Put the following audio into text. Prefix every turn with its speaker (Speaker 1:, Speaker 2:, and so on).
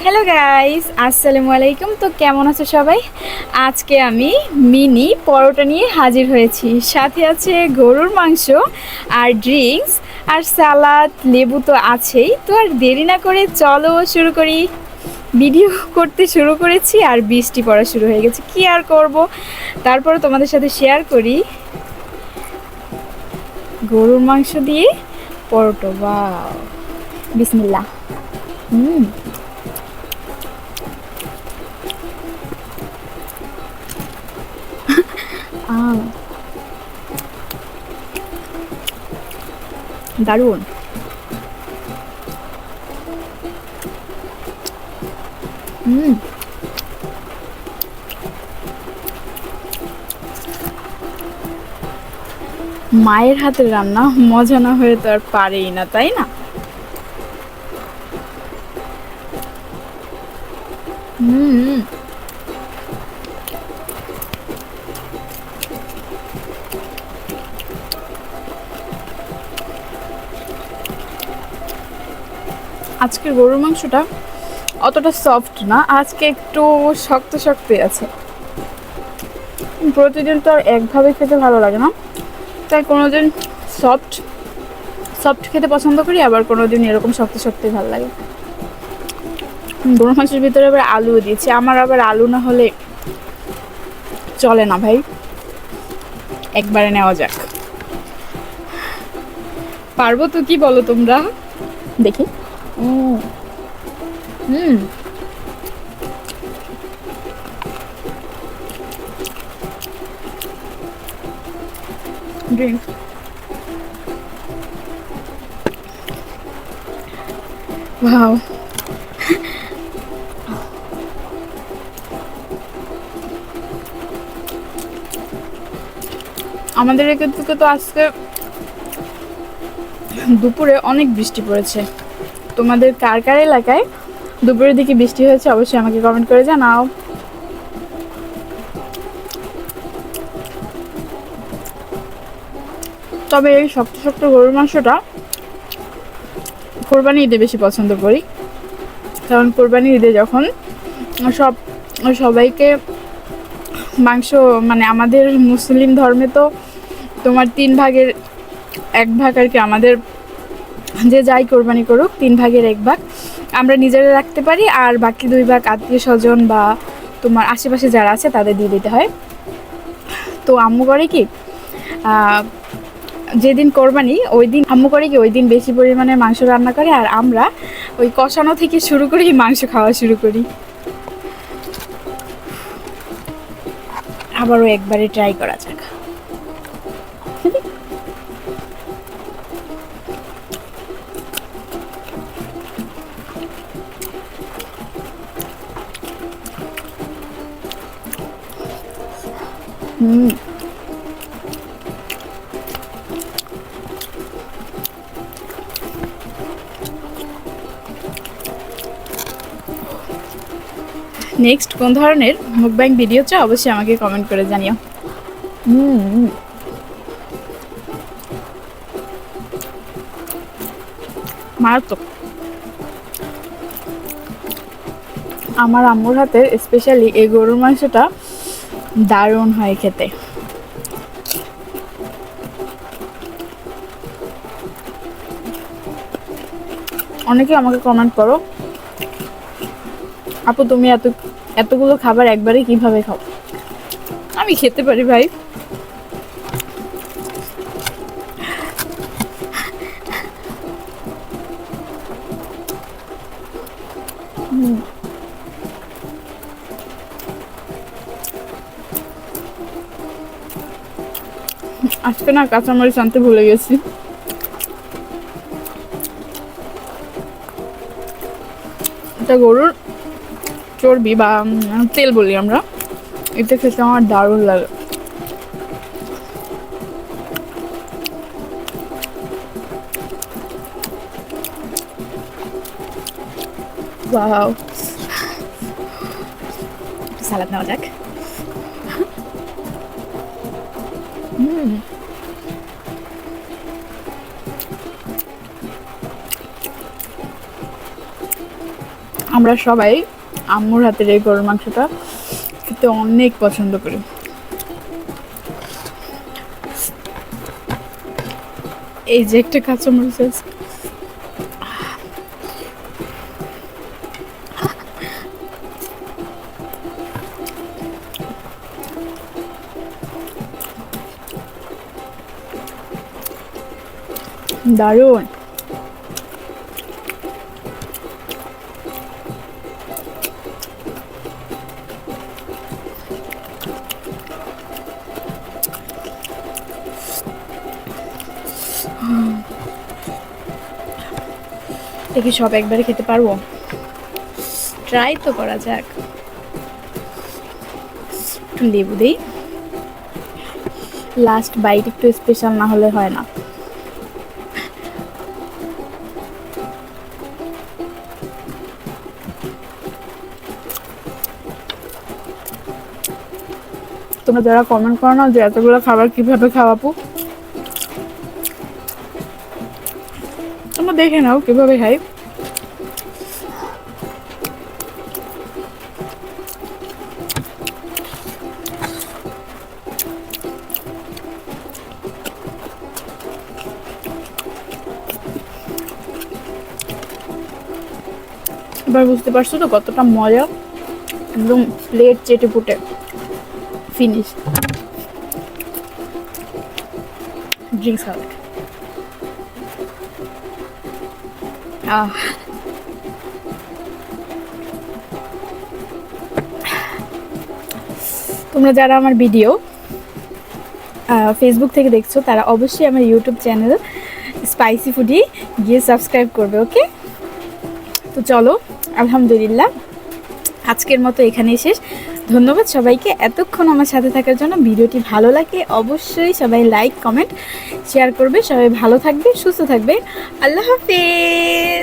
Speaker 1: Hello guys, আসসালামু আলাইকুম। তো কেমন আছো সবাই? আজকে আমি মিনি পরোটা নিয়ে হাজির হয়েছি। সাথে আছে গরুর মাংস আর ড্রিঙ্কস আর সালাদ, লেবু তো আছেই। তো আর দেরি না করে চলো শুরু করি। ভিডিও করতে শুরু করেছি আর বৃষ্টি পড়া শুরু হয়ে গেছে, কি আর করব। তারপরে তোমাদের সাথে শেয়ার করি গরুর মাংস দিয়ে পরোটা। ওয়াও, বিসমিল্লাহ। হুম। দারুণ। হুম। মায়ের হাতের রান্না মজা না হয়ে তো আর পারেই না, তাই না? হুম। আজকের গরুর মাংসটা অতটা সফট না, আজকে একটু শক্ত শক্তই আছে। প্রতিদিন তো আর একভাবে খেতে ভালো লাগে না, তাই কোনোদিন সফট সফট খেতে পছন্দ করি, আবার কোনোদিন এরকম শক্ত শক্তই ভালো লাগে। গরুর মাংসের ভিতরে আবার আলুও দিয়েছি, আমার আবার আলু না হলে চলে না ভাই। একবারে নেওয়া যাক। পারবো তো, কি বলো তোমরা? দেখি। হুম। হুম। ড্রিঙ্ক। ওয়াও। আমাদের এখান থেকে তো আজকে দুপুরে অনেক বৃষ্টি পড়েছে। তোমাদের কার কার এলাকায় দুপুরের দিকে বৃষ্টি হয়েছে অবশ্যই আমাকে কমেন্ট করে জানাও। তবে এই শক্ত শক্ত গরুর মাংসটা কোরবানি ঈদে বেশি পছন্দ করি, কারণ কোরবানি ঈদে যখন সব সবাইকে মাংস, মানে আমাদের মুসলিম ধর্মে তো তোমার 3 ভাগের 1 ভাগ আর কি, আমাদের যে যাই কোরবানি করুক 3 ভাগের 1 ভাগ আমরা নিজেরা রাখতে পারি, আর বাকি 2 ভাগ আত্মীয় স্বজন বা তোমার আশেপাশে যারা আছে তাদের দিয়ে দিতে হয়। তো আম্মু করে কি, যেদিন কোরবানি ওই দিন আম্মু করে কি ওই দিন বেশি পরিমাণে মাংস রান্না করে, আর আমরা ওই কষানো থেকে শুরু করেই মাংস খাওয়া শুরু করি। আবারও একবারে ট্রাই করা যাক। হুম। নেক্সট কোন ধরনের মুকব্যাং ভিডিও চাও অবশ্যই আমাকে কমেন্ট করে জানিও। হুম। মারাত্মক। আমার আম্মুর হাতের স্পেশালি এই গরুর মাংসটা দারুণ হয় খেতে। অনেকে আমাকে কমেন্ট করো, আপু তুমি এতগুলো খাবার একবারে কিভাবে খাও? আমি খেতে পারি ভাই। আজকে না কাঁচামরিচ আনতে ভুলে গেছি। এটা গরুর চর্বি বা তেল বলি আমরা, এটা খেতে আমার দারুণ লাগে। ওয়াও। সালাদ নেওয়া যাক। হুম। আমরা সবাই আম্মুর হাতের এই গরুর মাংসটা খেতে অনেক পছন্দ করি। এই যে একটা কাঁচামরিচ আছে, দারুণ। দেখি সব একবারে খেতে পারবো, ট্রাই তো করা যাক। একটু লেবু দিই, লাস্ট বাইট একটু স্পেশাল না হলে হয় না। তোমরা যারা কমেন্ট করো না যে এতগুলো খাবার কিভাবে খাওয়াবো, তোমরা দেখে নাও কিভাবে খাই। এবার বুঝতে পারছো তো কতটা মজা, একদম প্লেট চেটে পুটে ফিনিশ। ড্রিঙ্ক সালাড, তোমরা যারা আমার ভিডিও ফেসবুক থেকে দেখছো তারা অবশ্যই আমার ইউটিউব চ্যানেল স্পাইসি ফুডি গিয়ে সাবস্ক্রাইব করবে, ওকে? তো চলো, আলহামদুলিল্লাহ আজকের মতো এখানেই শেষ। ধন্যবাদ সবাইকে এতক্ষণ আমার সাথে থাকার জন্য। ভিডিওটি ভালো লাগে অবশ্যই সবাই লাইক কমেন্ট শেয়ার করবে। সবাই ভালো থাকবে, সুস্থ থাকবে। আল্লাহ হাফেজ।